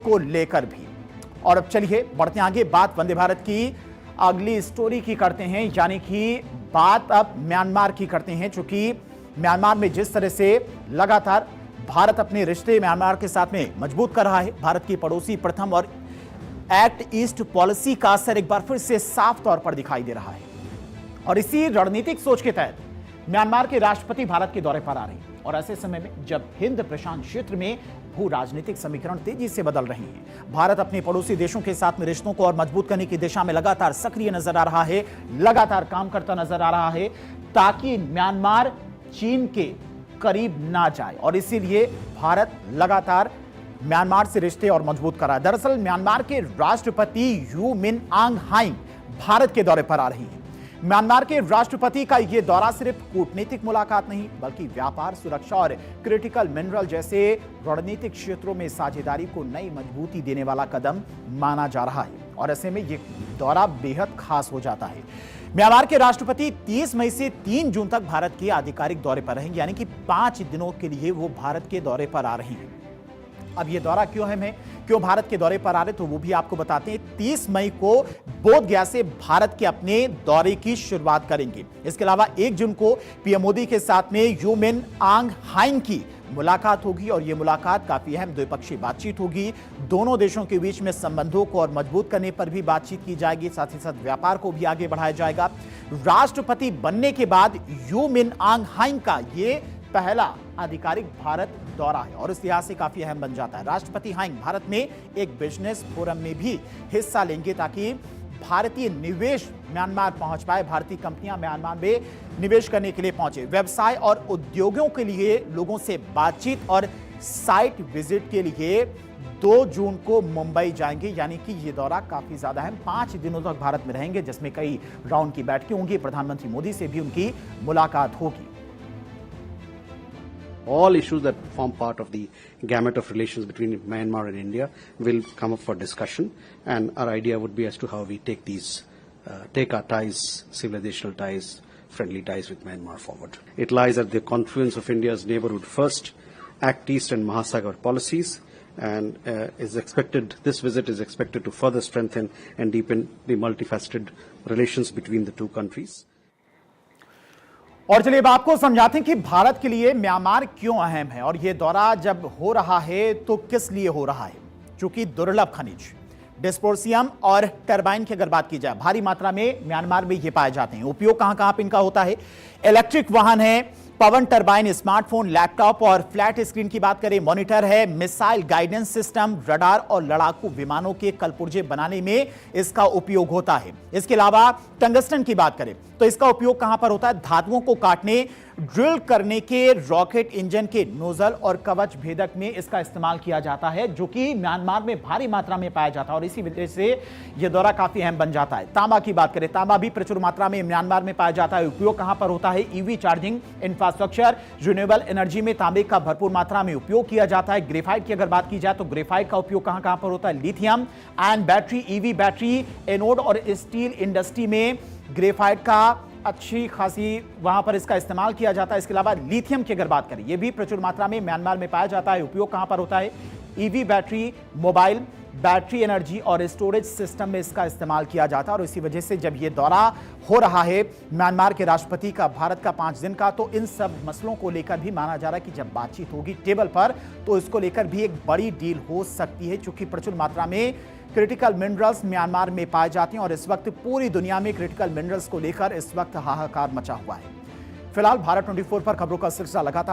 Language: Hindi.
को लेकर भी। और अब चलिए बढ़ते हैं आगे, बात वंदे भारत की अगली स्टोरी की करते हैं, यानी कि बात अब म्यांमार की करते हैं। चूंकि म्यांमार में जिस तरह से लगातार भारत अपने रिश्ते म्यांमार के साथ में मजबूत कर रहा है, भारत की पड़ोसी प्रथम और एक्ट ईस्ट पॉलिसी का असर एक बार फिर से साफ तौर पर दिखाई दे रहा है। और इसी रणनीतिक सोच के तहत म्यांमार के राष्ट्रपति भारत के दौरे पर आ रहे हैं। और ऐसे समय में जब हिंद प्रशांत क्षेत्र में भू राजनीतिक समीकरण तेजी से बदल रहे हैं, भारत अपने पड़ोसी देशों के साथ में रिश्तों को और मजबूत करने की दिशा में लगातार सक्रिय नजर आ रहा है, लगातार काम करता नजर आ रहा है, ताकि म्यांमार चीन के करीब ना जाए। और इसीलिए भारत लगातार म्यांमार से रिश्ते और मजबूत कर रहा है। दरअसल म्यांमार के राष्ट्रपति यू मिन आंग ह्लाइंग भारत के दौरे पर आ रही हैं। म्यांमार के राष्ट्रपति का यह दौरा सिर्फ कूटनीतिक मुलाकात नहीं, बल्कि व्यापार, सुरक्षा और क्रिटिकल मिनरल जैसे रणनीतिक क्षेत्रों में साझेदारी को नई मजबूती देने वाला कदम माना जा रहा है। और ऐसे में यह दौरा बेहद खास हो जाता है। म्यांमार के राष्ट्रपति 30 मई से 3 जून तक भारत के आधिकारिक दौरे पर रहेंगे, यानी कि 5 दिनों के लिए वो भारत के दौरे पर आ रहे हैं। अब ये दौरा क्यों अहम है, क्यों भारत के दौरे पर आ रहे, तो वो भी आपको बताते हैं। 30 मई को बोधगया से भारत के अपने दौरे की शुरुआत करेंगे। इसके अलावा 1 जून को पीएम मोदी के साथ में यू मिन आंग ह्लाइंग की मुलाकात होगी। और यह मुलाकात काफी अहम द्विपक्षीय बातचीत होगी। दोनों देशों के बीच में संबंधों को और मजबूत करने पर भी बातचीत की जाएगी, साथ ही साथ व्यापार को भी आगे बढ़ाया जाएगा। राष्ट्रपति बनने के बाद यू मिन आंग ह्लाइंग का ये पहला आधिकारिक भारत दौरा है और इस लिहाज से काफी अहम बन जाता है। राष्ट्रपति ह्लाइंग भारत में एक बिजनेस फोरम में भी हिस्सा लेंगे, ताकि भारतीय निवेश म्यांमार पहुंच पाए, भारतीय कंपनियां म्यांमार में निवेश करने के लिए पहुंचे। व्यवसाय और उद्योगों के लिए लोगों से बातचीत और साइट विजिट के लिए 2 जून को मुंबई जाएंगे, यानी कि ये दौरा काफी ज्यादा है। 5 दिनों तक भारत में रहेंगे, जिसमें कई राउंड की बैठकें होंगी। प्रधानमंत्री मोदी से भी उनकी मुलाकात होगी। All issues that form part of the gamut of relations between Myanmar and India will come up for discussion, and our idea would be as to how we take our ties, civilizational ties, friendly ties with Myanmar forward. It lies at the confluence of India's neighborhood first, Act East and Mahasagar policies, and this visit is expected to further strengthen and deepen the multifaceted relations between the two countries. और चलिए अब आपको समझाते हैं कि भारत के लिए म्यांमार क्यों अहम है और यह दौरा जब हो रहा है तो किस लिए हो रहा है। चूंकि दुर्लभ खनिज डिस्प्रोसियम और टरबाइन की अगर बात की जाए, भारी मात्रा में म्यांमार में ये पाए जाते हैं। उपयोग कहां कहां पे इनका होता है, इलेक्ट्रिक वाहन है, पवन टरबाइन, स्मार्टफोन, लैपटॉप और फ्लैट स्क्रीन की बात करें, मॉनिटर है, मिसाइल गाइडेंस सिस्टम, रडार और लड़ाकू विमानों के कलपुर्जे बनाने में इसका उपयोग होता है। इसके अलावा टंगस्टन की बात करें तो इसका उपयोग कहां पर होता है, धातुओं को काटने, ड्रिल करने के रॉकेट इंजन के नोजल और कवच भेदक में इसका इस्तेमाल किया जाता है, जो कि म्यांमार में भारी मात्रा में पाया जाता है। और इसी वजह से यह दौरा काफी अहम बन जाता है। तांबा की बात करें, तांबा भी प्रचुर मात्रा में म्यांमार में पाया जाता है। उपयोग कहां पर होता है, EV charging infrastructure, renewable energy में तांबे का भरपूर मात्रा में उपयोग किया जाता है। ग्रेफाइट की अगर बात की जाए तो ग्रेफाइट का उपयोग कहां कहां पर होता है, lithium and battery, EV battery, anode और स्टील इंडस्ट्री में ग्रेफाइट का अच्छी खासी वहां पर इसका इस्तेमाल किया जाता है। इसके अलावा लिथियम की अगर बात करें, यह भी प्रचुर मात्रा में म्यांमार में पाया जाता है। उपयोग कहां पर होता है, EV battery, mobile battery energy और स्टोरेज सिस्टम में इसका इस्तेमाल किया जाता है। और इसी वजह से जब यह दौरा हो रहा है म्यांमार के राष्ट्रपति का भारत का 5 दिन का, तो इन सब मसलों को लेकर भी माना जा रहा है कि जब बातचीत होगी टेबल पर तो इसको लेकर भी एक बड़ी डील हो सकती है। चूंकि प्रचुर मात्रा में क्रिटिकल मिनरल्स म्यांमार में पाए जाते हैं और इस वक्त पूरी दुनिया में क्रिटिकल मिनरल्स को लेकर इस वक्त हाहाकार मचा हुआ है। फिलहाल भारत 24 पर खबरों का सिलसिला लगातार